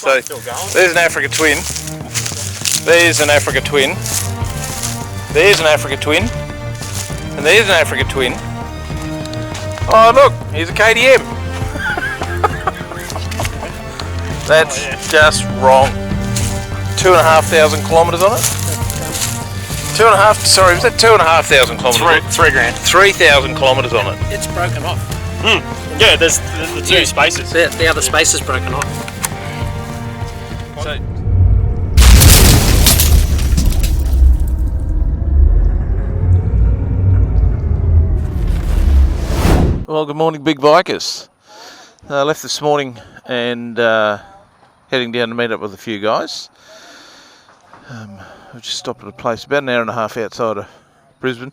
So there's an Africa Twin. There's an Africa Twin. There's an Africa Twin. And there's an Africa Twin. Oh look, here's a KTM. That's just wrong. 2,500 kilometres on it. 2.5. Sorry, was that 2,500 kilometres? 3 grand. 3,000 kilometres on it. It's broken off. Yeah, there's the two spaces. The other space is broken off. So, well, good morning, big bikers. Left this morning and heading down to meet up with a few guys. I've just stopped at a place about an hour and a half outside of Brisbane.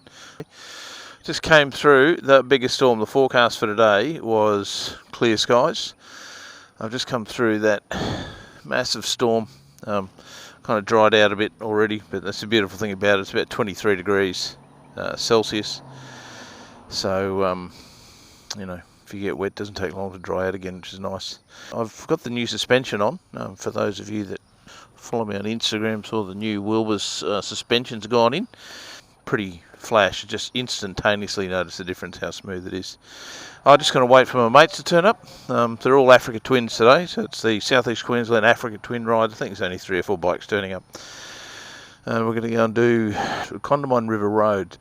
Just came through the biggest storm. The forecast for today was clear skies. I've just come through that massive storm. Kind of dried out a bit already, but that's the beautiful thing about it. It's about 23 degrees Celsius. So, you know, if you get wet, it doesn't take long to dry out again, which is nice. I've got the new suspension on. For those of you that follow me on Instagram, saw the new Wilbur's suspension's gone in. Pretty flash, just instantaneously notice the difference how smooth it is. I'm just going to wait for my mates to turn up. They're all Africa Twins today, so it's the South East Queensland Africa Twin ride. I think there's only 3 or 4 bikes turning up. We're going to go and do Condamine River Road.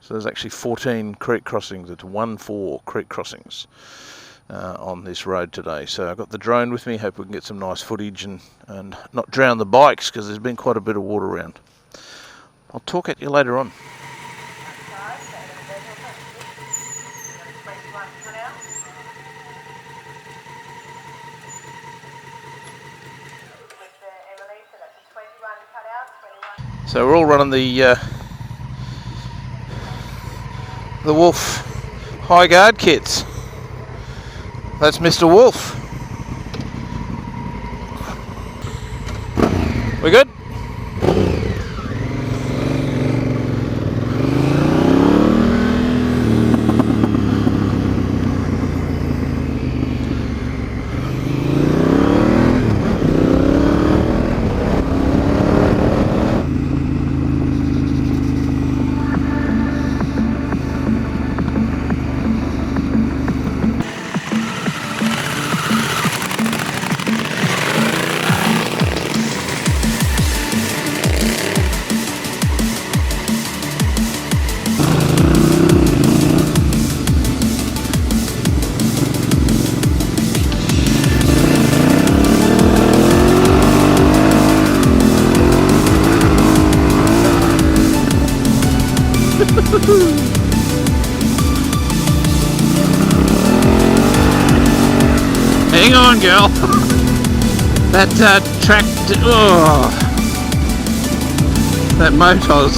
So there's actually 14 creek crossings. It's 14 creek crossings on this road today. So I've got the drone with me. Hope we can get some nice footage and not drown the bikes, because there's been quite a bit of water around. I'll talk at you later on. So we're all running the Wolf High Guard kits. That's Mr. Wolf. We good? Hang on, girl. That that Motos.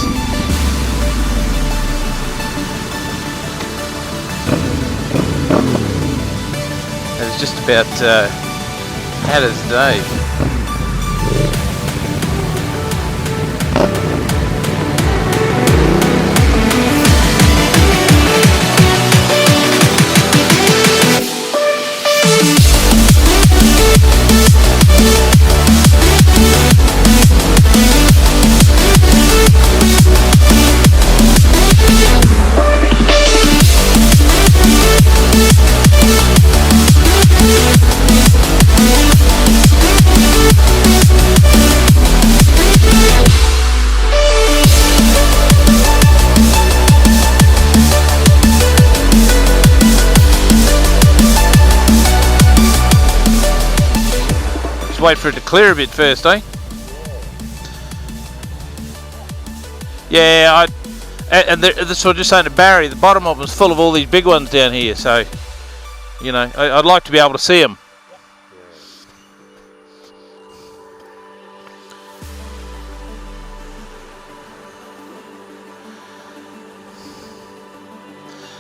It's just about had its day. Wait for it to clear a bit first, eh? Yeah, that's what I was just saying to Barry. The bottom of them's full of all these big ones down here, so you know, I'd like to be able to see them.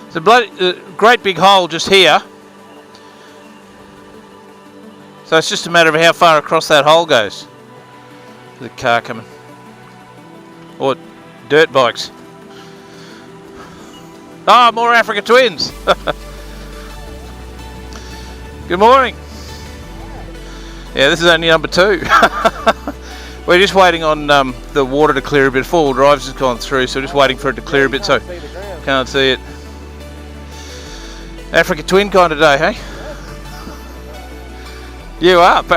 It's a great big hole just here. So it's just a matter of how far across that hole goes. The car coming. Or dirt bikes. Ah, more Africa Twins. Good morning. Yeah, this is only number 2. We're just waiting on the water to clear a bit. 4-wheel drive's just gone through, so we're just waiting for it to clear a bit, so can't see it. Africa Twin kind of day, hey? You up?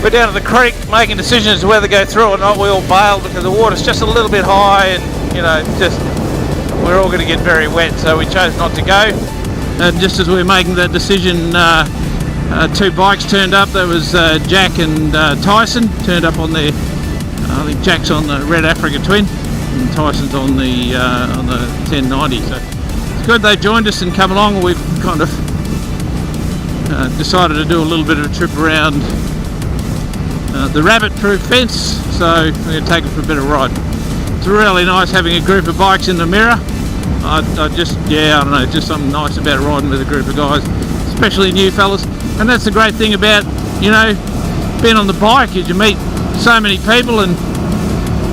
We're down at the creek making decisions as to whether to go through or not. We all bailed because the water's just a little bit high and, you know, just we're all going to get very wet, so we chose not to go. And just as we were making that decision, 2 bikes turned up. There was Jack and Tyson turned up on their, I think Jack's on the red Africa Twin and Tyson's on the 1090. So it's good they joined us and come along. We've kind of decided to do a little bit of a trip around the rabbit-proof fence, so we're going to take it for a bit of a ride. It's really nice having a group of bikes in the mirror. I don't know, just something nice about riding with a group of guys, especially new fellas. And that's the great thing about, you know, being on the bike, is you meet so many people, and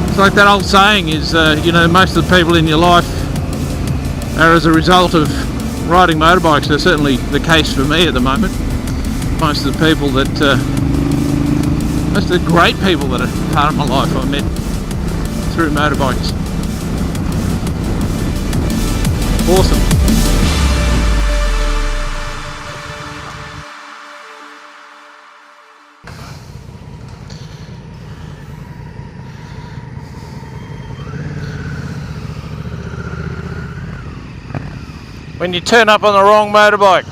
it's like that old saying is, you know, most of the people in your life are as a result of riding motorbikes. That's certainly the case for me at the moment. Most of the people that most of the great people that are part of my life I met through motorbikes. Awesome. When you turn up on the wrong motorbike.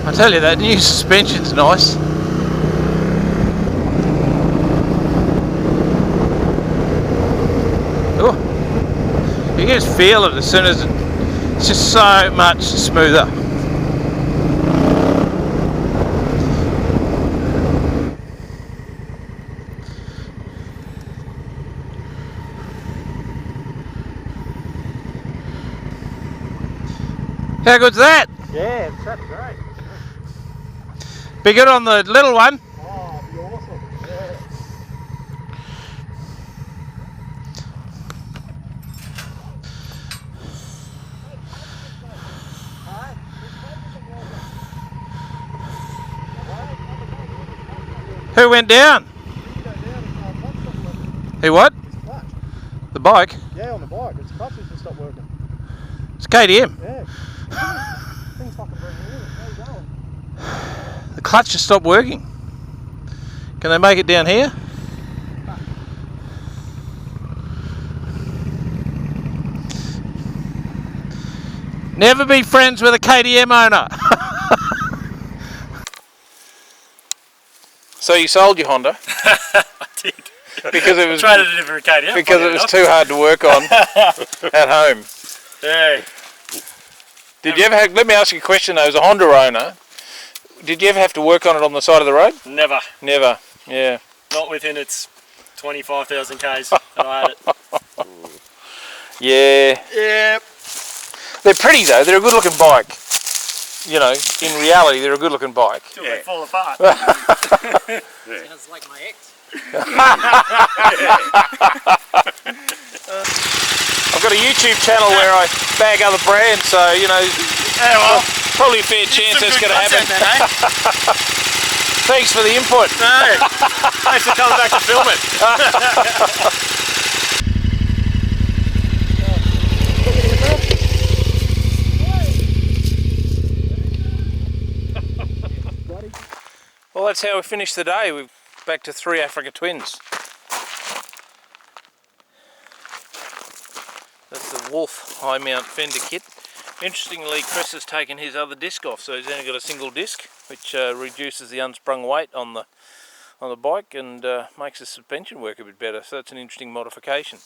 I tell you, that new suspension's nice. Oh, you can just feel it as soon as it's just so much smoother. How good's that? Yeah, that's great. Be good on the little one. Oh, it'd be awesome. Yeah. Who went down? Who what? The bike? Yeah, on the bike. Its clutch has just stopped working. It's KTM. Yeah. Thing's fucking breaking in. How you going? The clutch just stopped working. Can they make it down here? Never be friends with a KTM owner. So you sold your Honda? I did. Because it was traded it for a KTM. because it was too hard to work on at home. Yeah. Did you ever have, let me ask you a question though, as a Honda owner, did you ever have to work on it on the side of the road? Never. Never, yeah. Not within its 25,000 Ks that I had it. Yeah. Yeah. They're pretty though, they're a good looking bike. You know, in reality they're a good looking bike. Till they fall apart. Sounds like my ex. I've got a YouTube channel where I bag other brands, so you know, Yeah, well, probably a fair chance that's going to happen. Then, eh? Thanks for the input. No, thanks for coming back to film it. Well, that's how we finished the day. We're back to 3 Africa Twins. That's the Wolf high mount fender kit. Interestingly, Chris has taken his other disc off, so he's only got a single disc, which reduces the unsprung weight on the bike and makes the suspension work a bit better. So that's an interesting modification.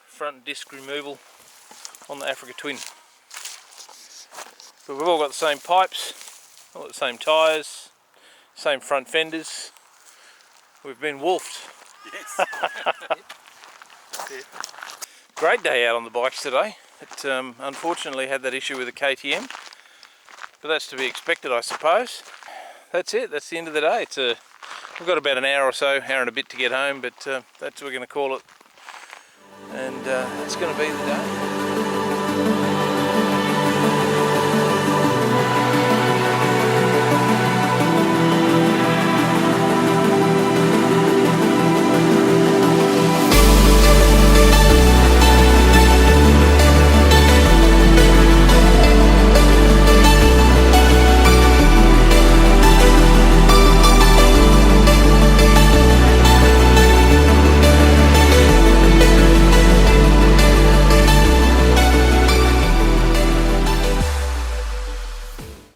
Front disc removal on the Africa Twin. But we've all got the same pipes, all the same tyres, same front fenders. We've been wolfed. Yes. Great day out on the bikes today. It unfortunately had that issue with the KTM, but that's to be expected, I suppose. That's it, that's the end of the day. We've got about an hour or so, hour and a bit to get home, but that's what we're going to call it. And that's going to be the day.